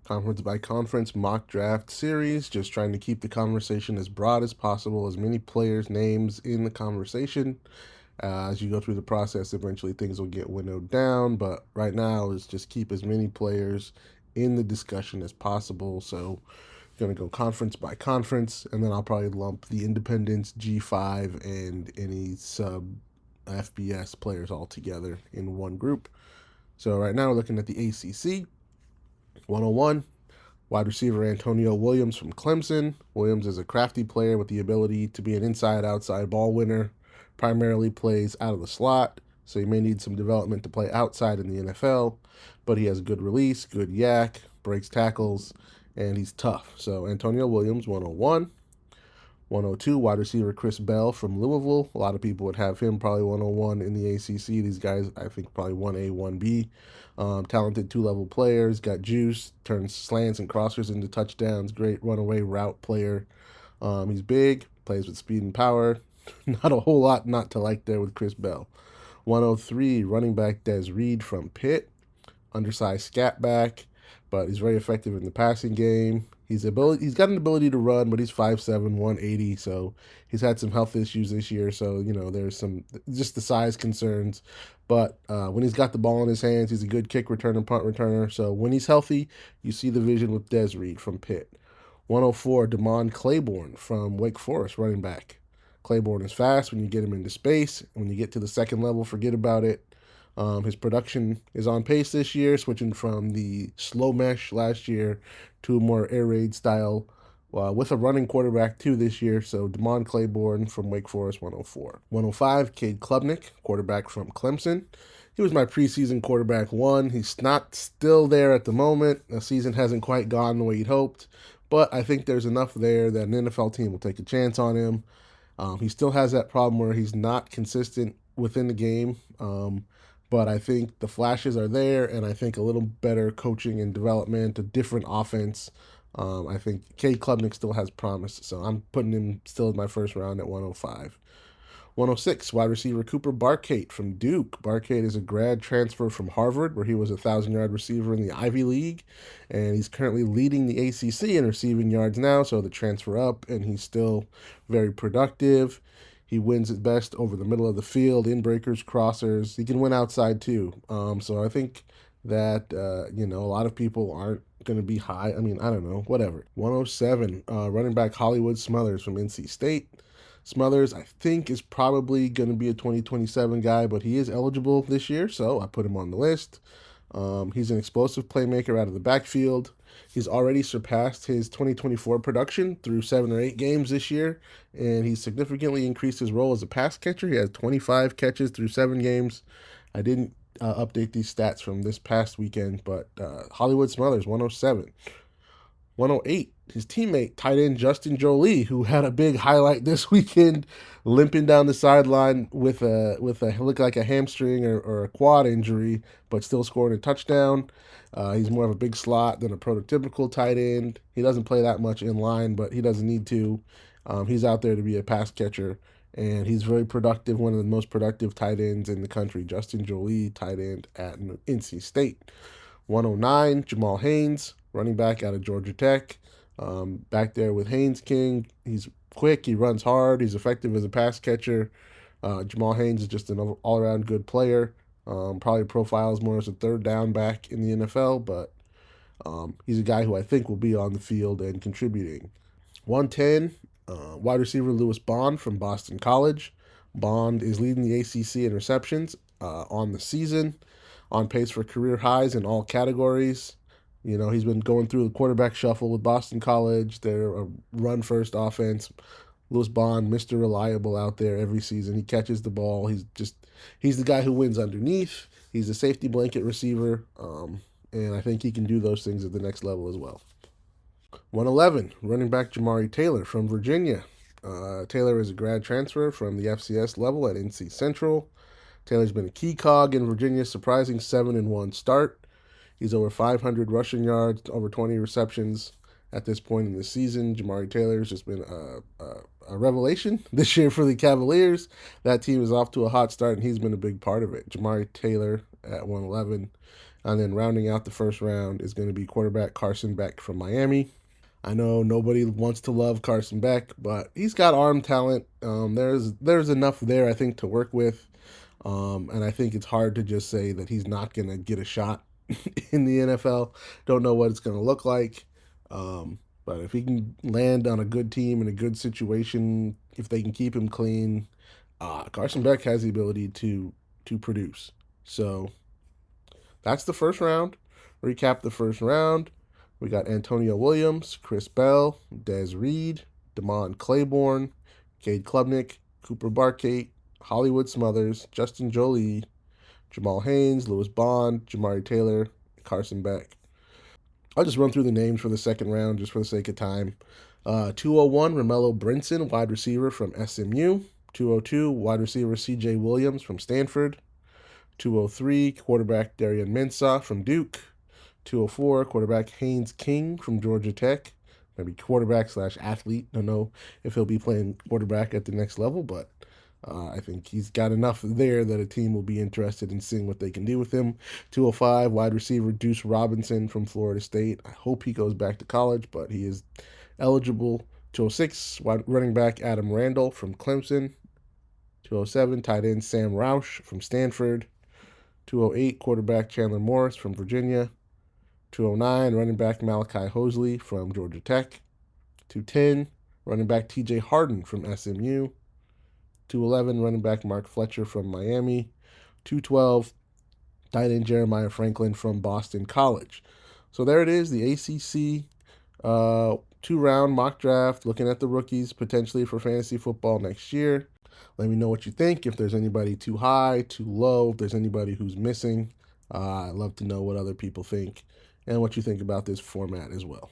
Conference by conference mock draft series, just trying to keep the conversation as broad as possible, as many players' names in the conversation. As you go through the process, eventually things will get winnowed down, but right now is just keep as many players in the discussion as possible. So, going to go conference by conference, and then I'll probably lump the independents, G5, and any sub FBS players all together in one group. So, right now we're looking at the ACC 101. Wide receiver Antonio Williams from Clemson. Williams is a crafty player with the ability to be an inside-outside ball winner. Primarily plays out of the slot, so he may need some development to play outside in the NFL. But he has good release, good yak, breaks tackles, and he's tough. So Antonio Williams, 101. 102, wide receiver Chris Bell from Louisville. A lot of people would have him probably 101 in the ACC. These guys, I think, probably 1A, 1B. Talented two-level players, got juice, turns slants and crossers into touchdowns. Great runaway route player. He's big, plays with speed and power. Not a whole lot not to like there with Chris Bell. 103, running back Des Reid from Pitt. Undersized scat back, but he's very effective in the passing game. He's got an ability to run, but he's 5'7", 180, so he's had some health issues this year. So there's some just the size concerns. But when he's got the ball in his hands, he's a good kick returner, punt returner. So when he's healthy, you see the vision with Des Reid from Pitt. 104, Claiborne from Wake Forest, running back. Claiborne is fast when you get him into space. When you get to the second level, forget about it. His production is on pace this year, switching from the slow mesh last year to a more air raid style with a running quarterback too this year. So Claiborne from Wake Forest, 104. 105, Cade Klubnik, quarterback from Clemson. He was my preseason quarterback one. He's not still there at the moment. The season hasn't quite gone the way he'd hoped, but I think there's enough there that an NFL team will take a chance on him. He still has that problem where he's not consistent within the game. But I think the flashes are there, and I think a little better coaching and development, a different offense. I think Cade Klubnik still has promise, so I'm putting him still in my first round at 105. 106, wide receiver Cooper Barkate from Duke. Barkate is a grad transfer from Harvard, where he was a 1,000-yard receiver in the Ivy League, and he's currently leading the ACC in receiving yards now, so the transfer up, and he's still very productive. He wins it best over the middle of the field, in breakers, crossers. He can win outside too. So I think that, a lot of people aren't going to be high. I mean, I don't know, whatever. 107, running back Hollywood Smothers from NC State. Smothers, I think, is probably going to be a 2027 guy, but he is eligible this year, so I put him on the list. He's an explosive playmaker out of the backfield. He's already surpassed his 2024 production through 7 or 8 games this year, and he's significantly increased his role as a pass catcher. He has 25 catches through 7 games. I didn't update these stats from this past weekend, but Hollywood Smothers, 107. 108, his teammate, tight end Justin Joly, who had a big highlight this weekend, limping down the sideline with a look like a hamstring or a quad injury, but still scoring a touchdown. He's more of a big slot than a prototypical tight end. He doesn't play that much in line, but he doesn't need to. He's out there to be a pass catcher, and he's very productive, one of the most productive tight ends in the country. Justin Joly, tight end at NC State. 109, Jamal Haynes, running back out of Georgia Tech. Back there with Haynes King. He's quick, he runs hard, he's effective as a pass catcher. Jamal Haynes is just an all-around good player. Probably profiles more as a third down back in the NFL, but he's a guy who I think will be on the field and contributing. 110, wide receiver Lewis Bond from Boston College. Bond is leading the ACC in receptions on the season, on pace for career highs in all categories. He's been going through the quarterback shuffle with Boston College. They're a run-first offense. Lewis Bond, Mr. Reliable out there every season. He catches the ball. He's the guy who wins underneath. He's a safety blanket receiver, and I think he can do those things at the next level as well. 111, running back Jamari Taylor from Virginia. Taylor is a grad transfer from the FCS level at NC Central. Taylor's been a key cog in Virginia's surprising 7-1 start. He's over 500 rushing yards, over 20 receptions at this point in the season. Jamari Taylor's just been a revelation this year for the Cavaliers. That team is off to a hot start, and he's been a big part of it. Jamari Taylor at 111. And then rounding out the first round is going to be quarterback Carson Beck from Miami. I know nobody wants to love Carson Beck, but he's got arm talent. There's enough there, I think, to work with. And I think it's hard to just say that he's not going to get a shot in the NFL. Don't know what it's going to look like. But if he can land on a good team in a good situation, if they can keep him clean, Carson Beck has the ability to produce. So that's the first round. Recap the first round. We got Antonio Williams, Chris Bell, Des Reid, Damon Claiborne, Cade Klubnik, Cooper Barkate, Hollywood Smothers, Justin Joly, Jamal Haynes, Lewis Bond, Jamari Taylor, Carson Beck. I'll just run through the names for the second round just for the sake of time. 201, Romello Brinson, wide receiver from SMU. 202, wide receiver CJ Williams from Stanford. 203, quarterback Darian Mensah from Duke. 204, quarterback Haynes King from Georgia Tech. Maybe quarterback slash athlete. Don't know if he'll be playing quarterback at the next level, but I think he's got enough there that a team will be interested in seeing what they can do with him. 205, wide receiver Deuce Robinson from Florida State. I hope he goes back to college, but he is eligible. 206, running back Adam Randall from Clemson. 207, tight end Sam Roush from Stanford. 208, quarterback Chandler Morris from Virginia. 209, running back Malachi Hosley from Georgia Tech. 210, running back TJ Harden from SMU. 211, running back Mark Fletcher from Miami. 212, tight end Jeremiah Franklin from Boston College. So there it is, the ACC 2-round mock draft, looking at the rookies potentially for fantasy football next year. Let me know what you think, if there's anybody too high, too low, if there's anybody who's missing. I'd love to know what other people think and what you think about this format as well.